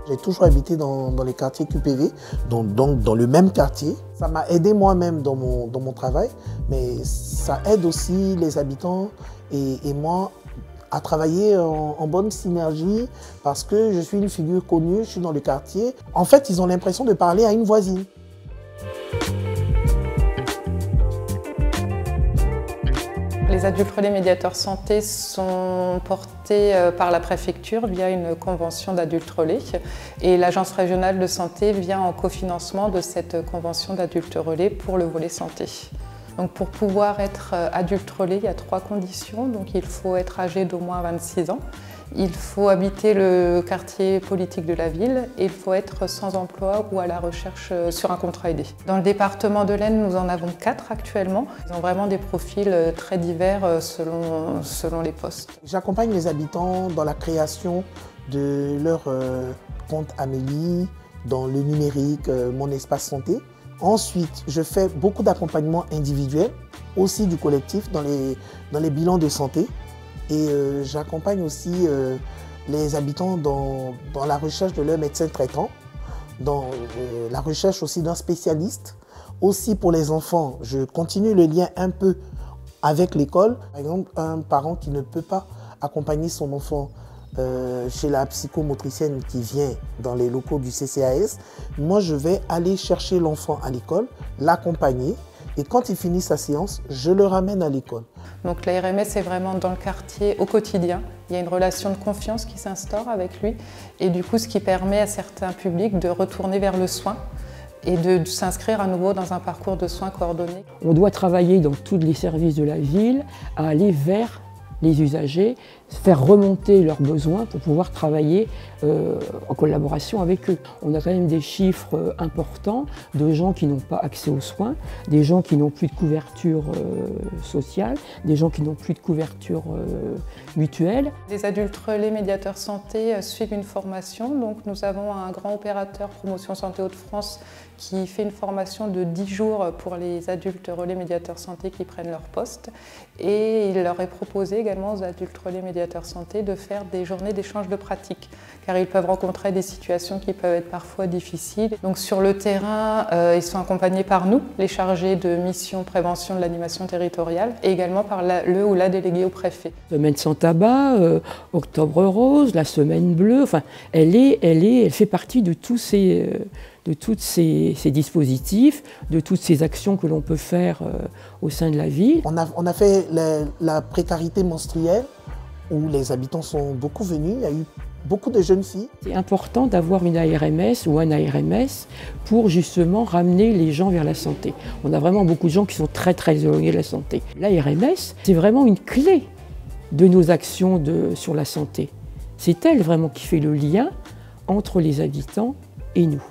J'ai toujours habité dans les quartiers QPV, donc dans le même quartier. Ça m'a aidé moi-même dans mon travail, mais ça aide aussi les habitants et moi à travailler en bonne synergie parce que je suis une figure connue, je suis dans le quartier. En fait, ils ont l'impression de parler à une voisine. Les adultes relais médiateurs santé sont portés par la préfecture via une convention d'adultes relais et l'agence régionale de santé vient en cofinancement de cette convention d'adultes relais pour le volet santé. Donc pour pouvoir être adulte relais, il y a 3 conditions. Donc il faut être âgé d'au moins 26 ans, il faut habiter le quartier politique de la ville et il faut être sans emploi ou à la recherche sur un contrat aidé. Dans le département de l'Aisne, nous en avons 4 actuellement. Ils ont vraiment des profils très divers selon les postes. J'accompagne les habitants dans la création de leur compte Amélie, dans le numérique, mon espace santé. Ensuite, je fais beaucoup d'accompagnement individuel, aussi du collectif dans les bilans de santé. Et j'accompagne aussi les habitants dans la recherche de leur médecin traitant, dans la recherche aussi d'un spécialiste. Aussi pour les enfants, je continue le lien un peu avec l'école. Par exemple, un parent qui ne peut pas accompagner son enfant chez la psychomotricienne qui vient dans les locaux du CCAS, moi je vais aller chercher l'enfant à l'école, l'accompagner et quand il finit sa séance, je le ramène à l'école. Donc la RMS est vraiment dans le quartier au quotidien. Il y a une relation de confiance qui s'instaure avec lui et du coup ce qui permet à certains publics de retourner vers le soin et de s'inscrire à nouveau dans un parcours de soins coordonnés. On doit travailler dans tous les services de la ville à aller vers les usagers, faire remonter leurs besoins pour pouvoir travailler en collaboration avec eux. On a quand même des chiffres importants de gens qui n'ont pas accès aux soins, des gens qui n'ont plus de couverture sociale, des gens qui n'ont plus de couverture mutuelle. Les adultes relais médiateurs santé suivent une formation. Donc nous avons un grand opérateur Promotion Santé Hauts-de-France qui fait une formation de 10 jours pour les adultes relais médiateurs santé qui prennent leur poste. Et il leur est proposé également aux adultes relais médiateurs santé de faire des journées d'échange de pratiques, car ils peuvent rencontrer des situations qui peuvent être parfois difficiles. Donc sur le terrain, ils sont accompagnés par nous, les chargés de mission prévention de l'animation territoriale, et également par le ou la déléguée au préfet. Semaine sans tabac, Octobre rose, la semaine bleue, enfin, elle fait partie de tous ces dispositifs, de toutes ces actions que l'on peut faire au sein de la ville. On a fait la précarité menstruelle où les habitants sont beaucoup venus, il y a eu beaucoup de jeunes filles. C'est important d'avoir une ARMS ou un ARMS pour justement ramener les gens vers la santé. On a vraiment beaucoup de gens qui sont très éloignés de la santé. L'ARMS, c'est vraiment une clé de nos actions sur la santé. C'est elle vraiment qui fait le lien entre les habitants et nous.